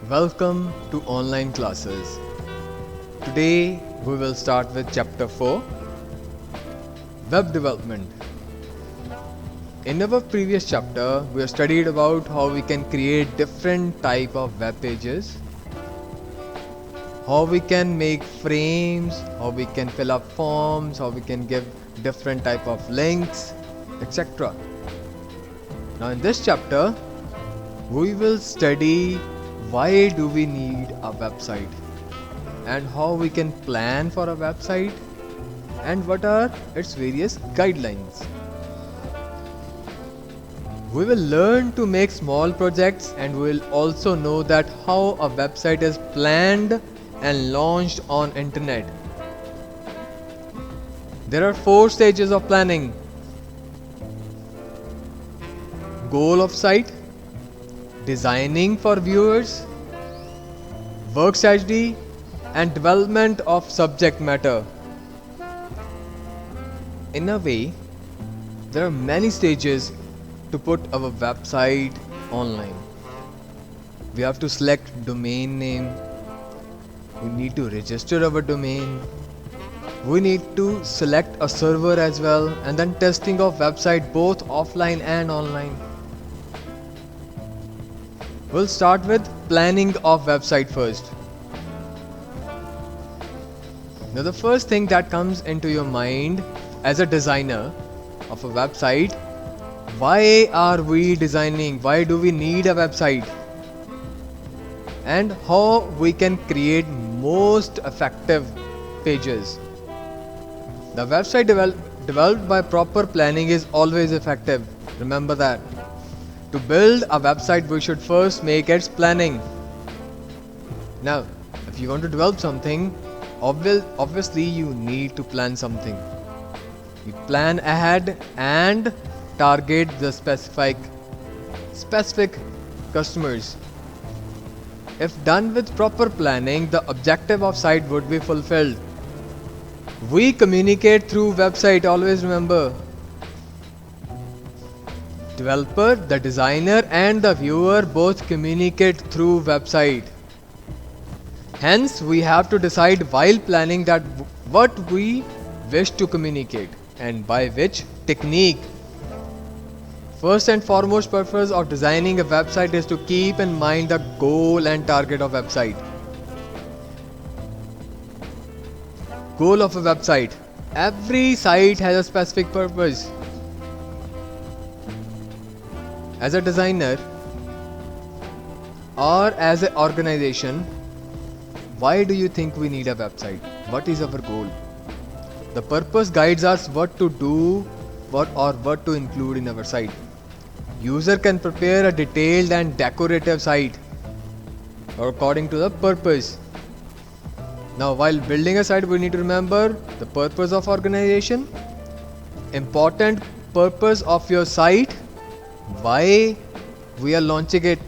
Welcome to online classes. Today we will start with chapter 4, web development. In our previous chapter we have studied about how we can create different type of web pages, how we can make frames, how we can fill up forms, how we can give different type of links, etc. Now in this chapter we will study why do we need a website and how we can plan for a website and what are its various guidelines. We will learn to make small projects and we will also know that how a website is planned and launched on internet. There are 4 stages of planning: goal of site, designing for viewers, work strategy, and development of subject matter. In a way, there are many stages to put our website online. We have to select domain name, we need to register our domain, we need to select a server as well, and then testing of website both offline and online. We'll start with planning of website first. Now the first thing that comes into your mind as a designer of a website, why are we designing? Why do we need a website? And how we can create most effective pages. The website developed by proper planning is always effective. Remember that. To build a website, we should first make its planning. Now, if you want to develop something, obviously you need to plan something. You plan ahead and target the specific customers. If done with proper planning, the objective of site would be fulfilled. We communicate through website, always remember. Developer, the designer and the viewer both communicate through website. Hence, we have to decide while planning that what we wish to communicate and by which technique. First and foremost purpose of designing a website is to keep in mind the goal and target of website. Goal of a website. Every site has a specific purpose. As a designer or as an organization, why do you think we need a website? What is our goal? The purpose guides us what to do what to include in our site. User can prepare a detailed and decorative site according to the purpose. Now while building a site, we need to remember the purpose of organization, important purpose of your site, why we are launching it,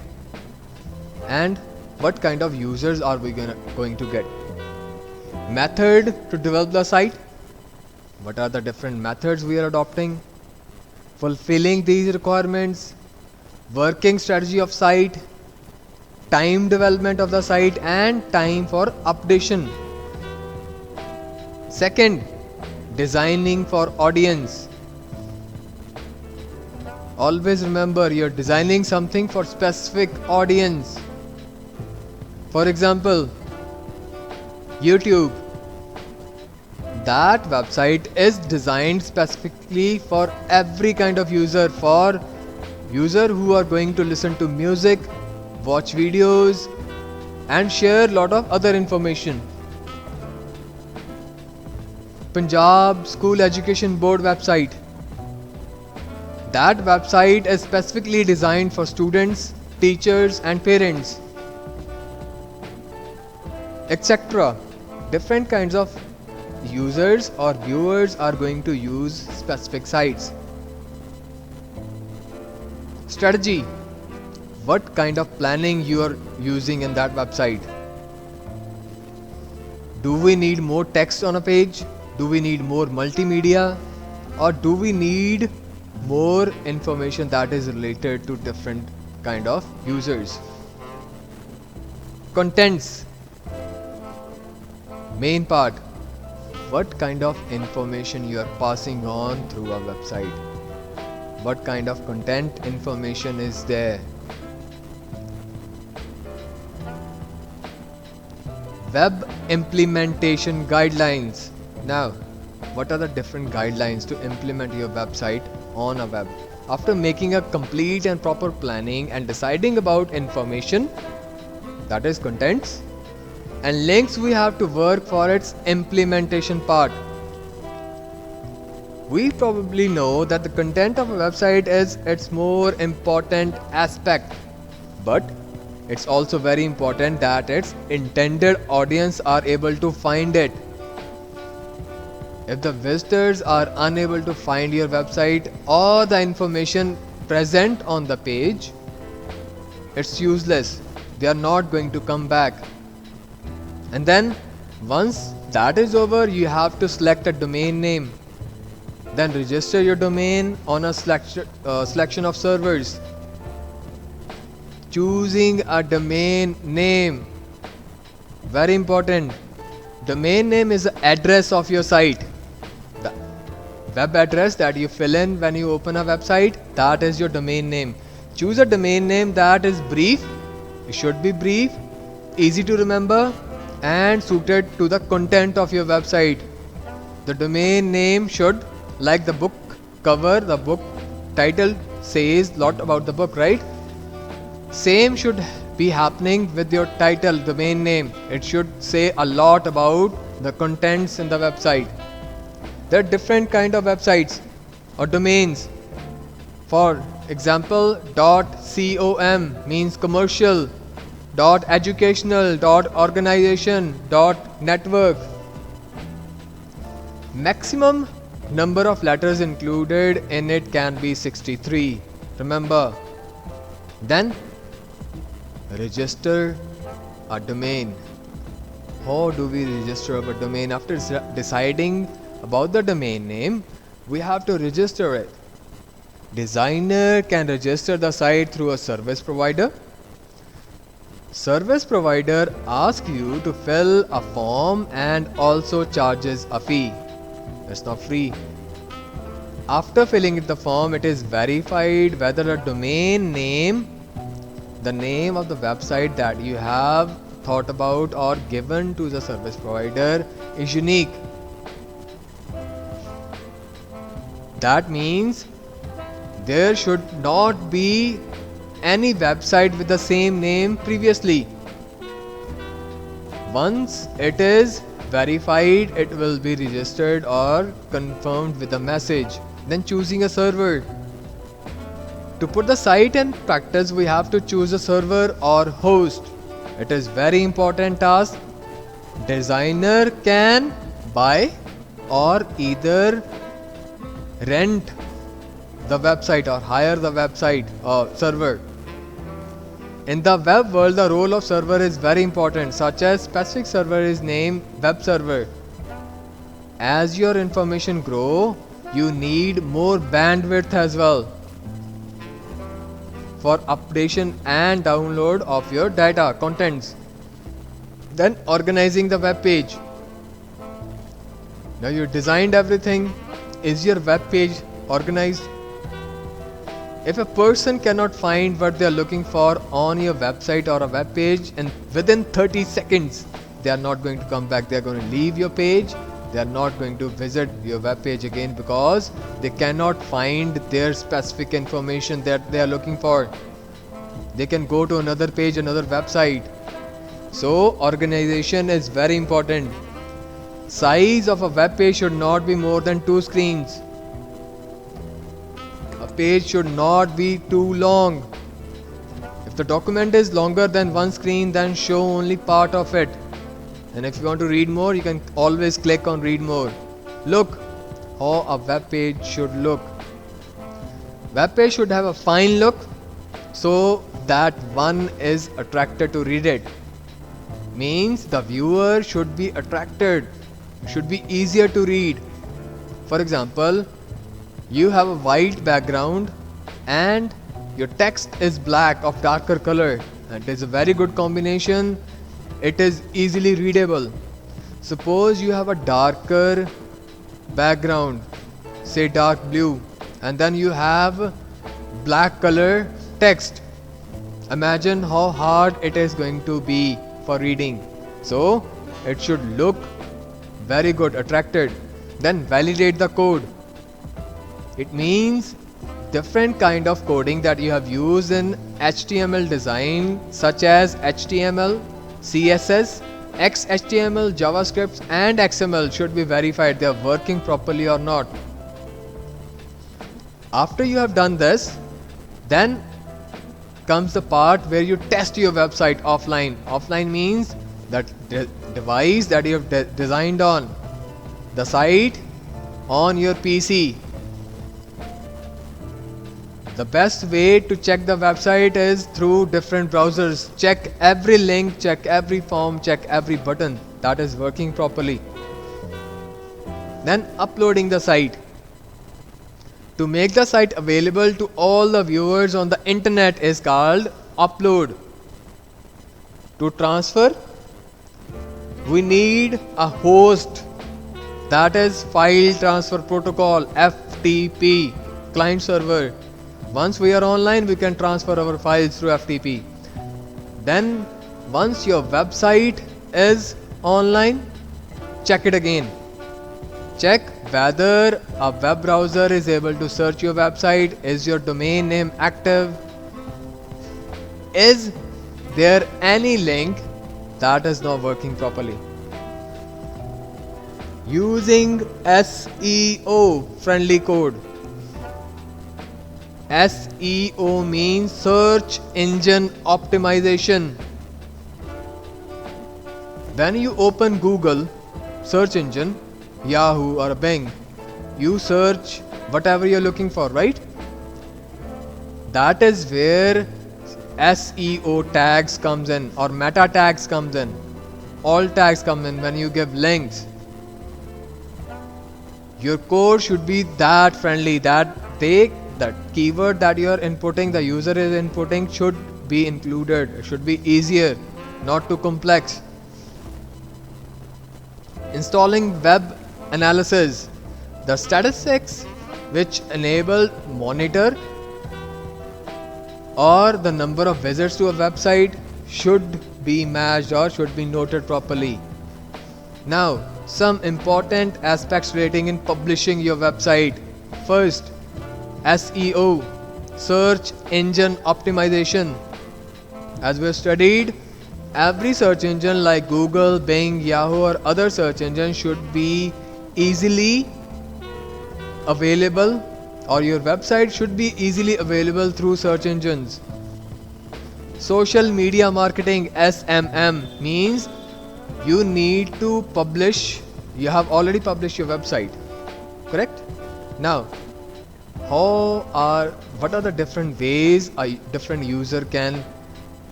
and what kind of users are we going to get. Method to develop the site. What are the different methods we are adopting? Fulfilling these requirements. Working strategy of site. Time development of the site and time for updation. Second, designing for audience. Always remember, you're designing something for specific audience. For example, YouTube. That website is designed specifically for every kind of user, for user who are going to listen to music, watch videos and share lot of other information. Punjab School Education Board website. That website is specifically designed for students, teachers and parents, etc. Different kinds of users or viewers are going to use specific sites. Strategy. What kind of planning you are using in that website? Do we need more text on a page? Do we need more multimedia? Or do we need more information that is related to different kind of users? Contents. Main part. What kind of information you are passing on through a website? What kind of content information is there? Web implementation guidelines. Now, what are the different guidelines to implement your website on a web? After making a complete and proper planning and deciding about information, that is contents, and links, we have to work for its implementation part. We probably know that the content of a website is its more important aspect, but it's also very important that its intended audience are able to find it. If the visitors are unable to find your website or the information present on the page, it's useless. They are not going to come back. And then once that is over, you have to select a domain name. Then register your domain on a selection of servers. Choosing a domain name, very important. Domain name is the address of your site. The web address that you fill in when you open a website, that is your domain name. Choose a domain name that is brief. It should be brief, easy to remember, and suited to the content of your website. The domain name should, like the book cover, the book title says lot about the book, right? Same should be happening with your title, domain name. It should say a lot about the contents in the website. There are different kind of websites or domains. For example, .com means commercial, .educational, .organization, .network. Maximum number of letters included in it can be 63. Remember. Then register a domain. How do we register a domain? After deciding about the domain name, we have to register it. Designer can register the site through a service provider. Service provider asks you to fill a form and also charges a fee. It's not free. After filling the form, it is verified whether a domain name, the name of the website that you have thought about or given to the service provider, is unique. That means there should not be any website with the same name previously. Once it is verified, it will be registered or confirmed with a message. Then choosing a server. To put the site in practice, we have to choose a server or host. It is very important task. Designer can buy or either rent the website or hire the website or server. In the web world, the role of server is very important, such as specific server is named web server. As your information grow, you need more bandwidth as well for updation and download of your data contents. Then organizing the web page. Now you designed everything. Is your web page organized? If a person cannot find what they are looking for on your website or a web page, and within 30 seconds they are not going to come back. They are going to leave your page. They are not going to visit your web page again because they cannot find their specific information that they are looking for. They can go to another page, another website. So organization is very important. Size of a web page should not be more than 2 screens. A page should not be too long. If the document is longer than 1 screen, then show only part of it. And if you want to read more, you can always click on read more. Look how a web page should look. Web page should have a fine look so that one is attracted to read it. Means the viewer should be attracted, should be easier to read. For example, you have a white background and your text is black of darker color. It is a very good combination it is easily readable. Suppose you have a darker background, say dark blue, and then you have black color text. Imagine how hard it is going to be for reading. So it should look very good, attracted. Then validate the code. It means different kind of coding that you have used in HTML design, such as HTML, CSS, XHTML, JavaScript and XML should be verified they are working properly or not. After you have done this, then comes the part where you test your website offline. Offline means that device that you have designed on, the site on your PC. The best way to check the website is through different browsers. Check every link, check every form, check every button that is working properly. Then uploading the site. To make the site available to all the viewers on the internet is called upload. To transfer, we need a host, that is File Transfer Protocol, FTP, client server. Once we are online, we can transfer our files through FTP. Then once your website is online, check it again. Check whether a web browser is able to search your website. Is your domain name active? Is there any link that is not working properly? Using SEO friendly code. SEO means search engine optimization. When you open Google search engine, Yahoo or Bing, you search whatever you're looking for, right? That is where SEO tags comes in, or meta tags comes in. All tags come in when you give links. Your code should be that friendly, that keyword that you are inputting, the user is inputting, should be included. It should be easier, not too complex. Installing web analysis. The statistics which enable monitor or the number of visits to a website should be matched or should be noted properly. Now, some important aspects relating in publishing your website. First, SEO, search engine optimization. As we have studied, every search engine like Google, Bing, Yahoo or other search engines should be easily available, or your website should be easily available through search engines. Social media marketing, SMM, means you need to publish. You have already published your website, correct? Now, what are the different ways a different user can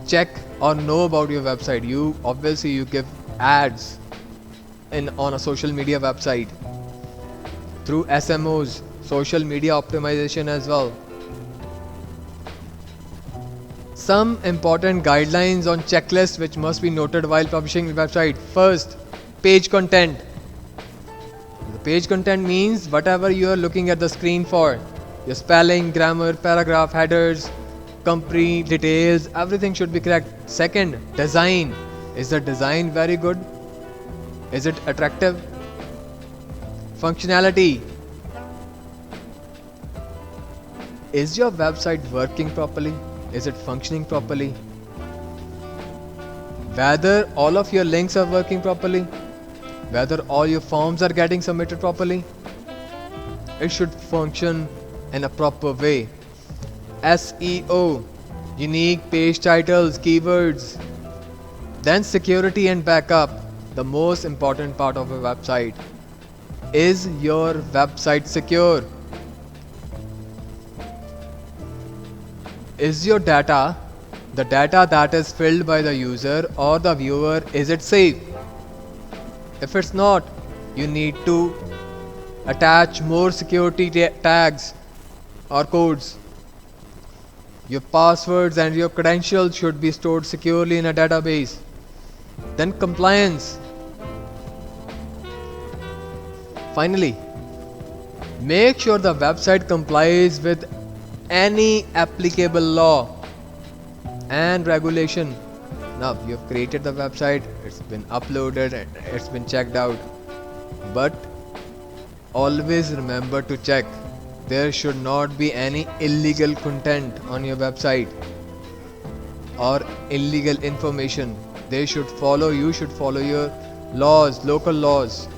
check or know about your website? You give ads on a social media website through SMOs, social media optimization as well. Some important guidelines on checklist which must be noted while publishing the website. First, page content. The page content means whatever you are looking at the screen for. Your spelling, grammar, paragraph, headers, company details, everything should be correct. Second, design. Is the design very good? Is it attractive? Functionality. Is your website working properly? Is it functioning properly? Whether all of your links are working properly? Whether all your forms are getting submitted properly? It should function in a proper way. SEO, unique page titles, keywords. Then security and backup, the most important part of a website. Is your website secure? Is your data, the data that is filled by the user or the viewer, is it safe? If it's not, you need to attach more security tags or codes. Your passwords and your credentials should be stored securely in a database. Then compliance. Finally, make sure the website complies with any applicable law and regulation. Now you've created the website, it's been uploaded, it's been checked out, but always remember to check. There should not be any illegal content on your website or illegal information. You should follow your laws, local laws.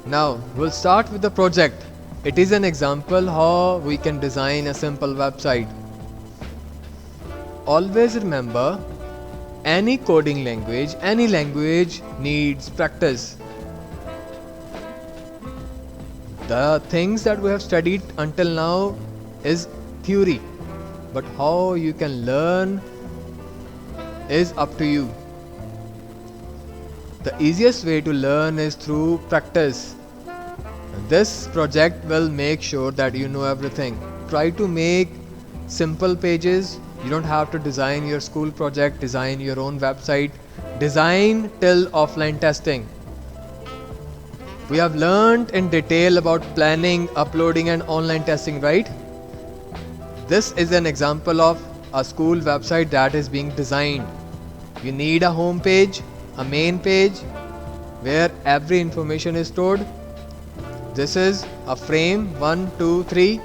Now we'll start with the project. It is an example how we can design a simple website. Always remember, any coding language, any language needs practice. The things that we have studied until now is theory, but how you can learn is up to you. The easiest way to learn is through practice. This project will make sure that you know everything. Try to make simple pages. You don't have to design your school project, design your own website. Design till offline testing. We have learned in detail about planning, uploading and online testing, right? This is an example of a school website that is being designed. You need a home page, a main page where every information is stored. This is a frame 1, 2, 3.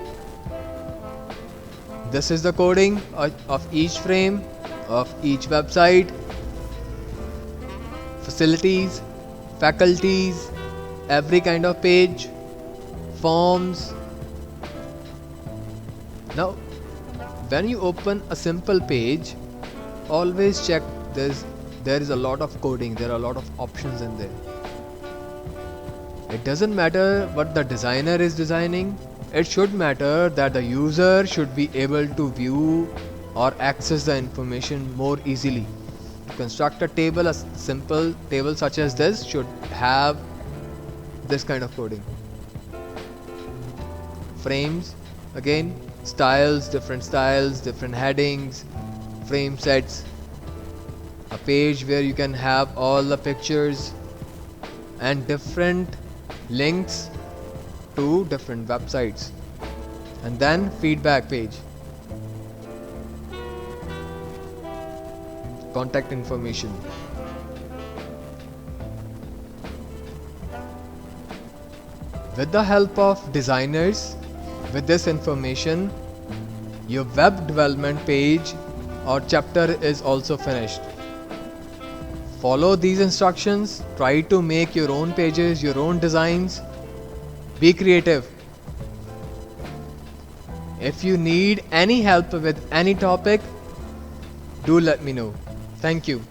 This is the coding of each frame, of each website. Facilities, faculties, every kind of page, forms. Now, when you open a simple page, always check this. There is a lot of coding, there are a lot of options in there. It doesn't matter what the designer is designing, it should matter that the user should be able to view or access the information more easily. To construct a table, a simple table such as this should have this kind of coding. Frames, again, styles, different headings, frame sets. A page where you can have all the pictures and different links to different websites, and then feedback page, contact information. With the help of designers, with this information, your web development page or chapter is also finished. Follow these instructions, try to make your own pages, your own designs. Be creative. If you need any help with any topic, do let me know. Thank you.